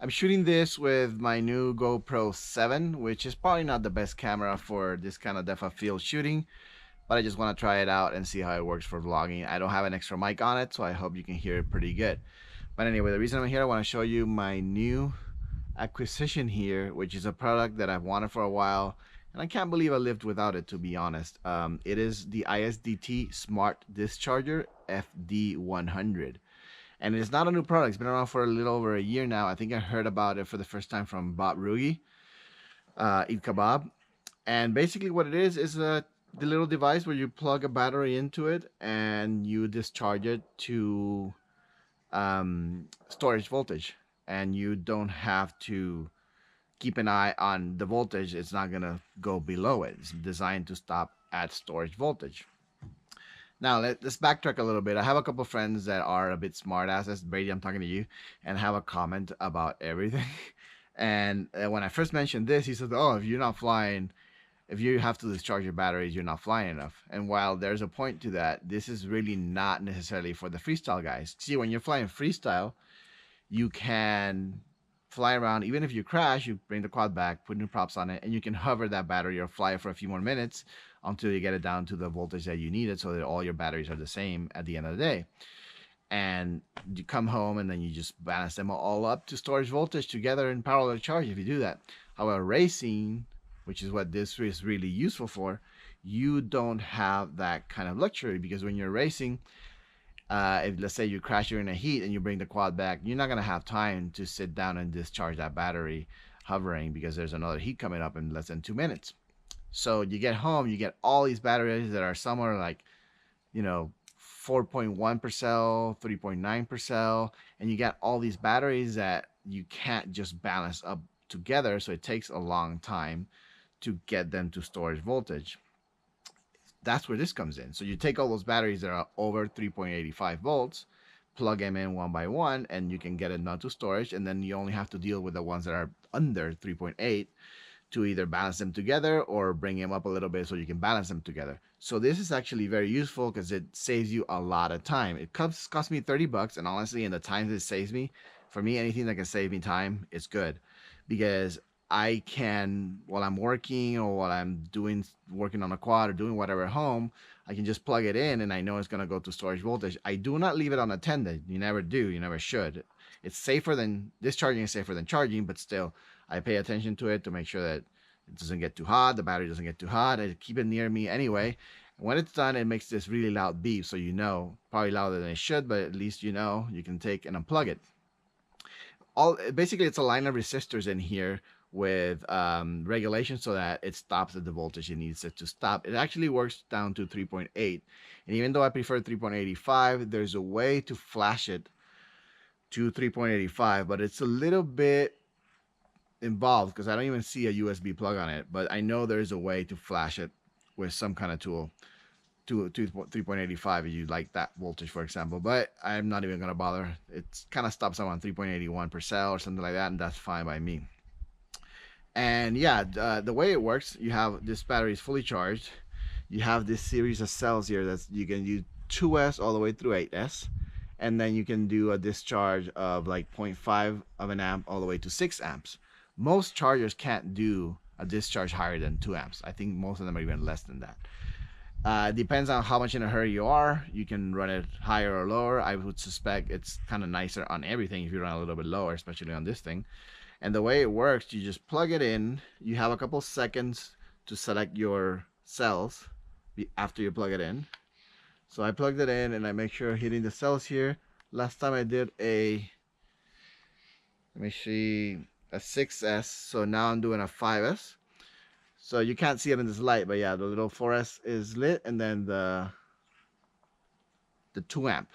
I'm shooting this with my new GoPro 7, which is probably not the best camera for this kind of depth of field shooting, but I just want to try it out and see how it works for vlogging. I don't have an extra mic on it, so I hope you can hear it pretty good. But anyway, the reason I'm here, I want to show you my new acquisition here, which is a product that I've wanted for a while, and I can't believe I lived without it, to be honest. It is the ISDT Smart Discharger FD-100. And it's not a new product. It's been around for a little over a year now. I think I heard about it for the first time from Bob Rugi, Eat Kebab. And basically what it is the little device where you plug a battery into it and you discharge it to storage voltage. And you don't have to keep an eye on the voltage. It's not going to go below it. It's designed to stop at storage voltage. Now let's backtrack a little bit. I have a couple friends that are a bit smart asses. Brady, I'm talking to you, and have a comment about everything. And when I first mentioned this, he said, "Oh, if you're not flying, if you have to discharge your batteries, you're not flying enough." And while there's a point to that, this is really not necessarily for the freestyle guys. See, when you're flying freestyle, you can fly around. Even if you crash, you bring the quad back, put new props on it, and you can hover that battery or fly it for a few more minutes until you get it down to the voltage that you need it, so that all your batteries are the same at the end of the day. And you come home and then you just balance them all up to storage voltage together in parallel charge if you do that. However, racing, which is what this is really useful for, you don't have that kind of luxury, because when you're racing, if let's say you crash during a heat and you bring the quad back, you're not going to have time to sit down and discharge that battery hovering, because there's another heat coming up in less than 2 minutes. So you get home, you get all these batteries that are somewhere like, 4.1 per cell, 3.9 per cell, and you got all these batteries that you can't just balance up together. So it takes a long time to get them to storage voltage. That's where this comes in. So you take all those batteries that are over 3.85 volts, plug them in one by one, and you can get it down to storage. And then you only have to deal with the ones that are under 3.8 to either balance them together or bring them up a little bit so you can balance them together. So this is actually very useful because it saves you a lot of time. It cost me $30, and honestly, in the time it saves me, for me, anything that can save me time is good, because I can, while I'm working or while I'm working on a quad or doing whatever at home, I can just plug it in and I know it's going to go to storage voltage. I do not leave it unattended. You never do. You never should. It's safer than discharging, is safer than charging, but still, I pay attention to it to make sure that it doesn't get too hot, the battery doesn't get too hot. I keep it near me anyway. When it's done, it makes this really loud beep, so probably louder than it should, but at least you can take and unplug it. Basically, it's a line of resistors in here with regulation so that it stops at the voltage it needs it to stop. It actually works down to 3.8, and even though I prefer 3.85, there's a way to flash it to 3.85, but it's a little bit involved because I don't even see a USB plug on it, but I know there is a way to flash it with some kind of tool to 3.85 if you like that voltage, for example. But I'm not even going to bother. It kind of stops on 3.81 per cell or something like that, and that's fine by me. And yeah, the way it works, you have this battery is fully charged. You have this series of cells here that you can use 2S all the way through 8S, and then you can do a discharge of like 0.5 of an amp all the way to 6 amps. Most chargers can't do a discharge higher than 2 amps. I think most of them are even less than that. Depends on how much in a hurry you are. You can run it higher or lower. I would suspect it's kind of nicer on everything if you run a little bit lower, especially on this thing. And the way it works, you just plug it in. You have a couple seconds to select your cells after you plug it in. So I plugged it in and I make sure hitting the cells here. Last time I did let me see, a 6S, so now I'm doing a 5S. So you can't see it in this light, but yeah, the little 4S is lit, and then the 2 amp.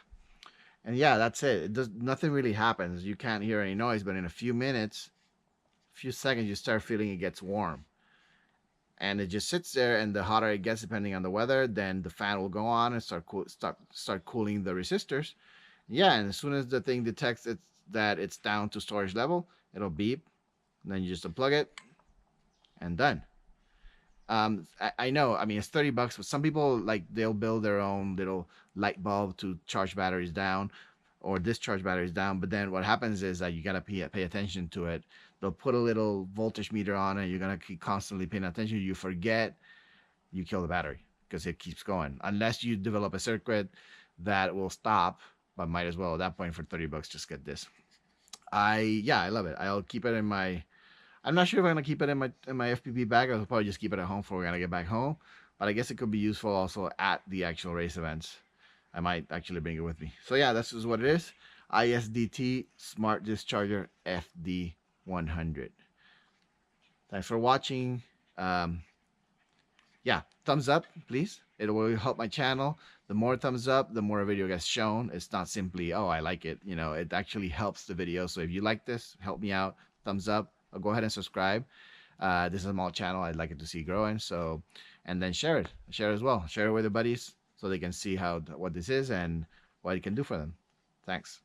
And yeah, that's it. Nothing really happens. You can't hear any noise, but in a few seconds, you start feeling it gets warm. And it just sits there, and the hotter it gets, depending on the weather, then the fan will go on and start cooling the resistors. Yeah, and as soon as the thing detects that it's down to storage level, it'll beep, and then you just unplug it, and done. I know, I mean, it's $30, but some people, like, they'll build their own little light bulb to charge batteries down, or discharge batteries down. But then what happens is that you gotta pay attention to it. They'll put a little voltage meter on it. You're gonna keep constantly paying attention. You forget, you kill the battery because it keeps going. Unless you develop a circuit that will stop, but might as well at that point for $30 just get this. I love it. I'll keep it in my. I'm not sure if I'm gonna keep it in my FPV bag. I'll probably just keep it at home for when I get back home. But I guess it could be useful also at the actual race events. I might actually bring it with me. So yeah, this is what it is. ISDT Smart Discharger FD-100. Thanks for watching. Yeah, thumbs up, please. It will help my channel. The more thumbs up, the more a video gets shown. It's not simply, oh, I like it. You know, it actually helps the video. So if you like this, help me out. Thumbs up. I'll go ahead and subscribe. This is a small channel. I'd like it to see growing. So, and then share it. Share it as well. Share it with your buddies so they can see what this is and what it can do for them. Thanks.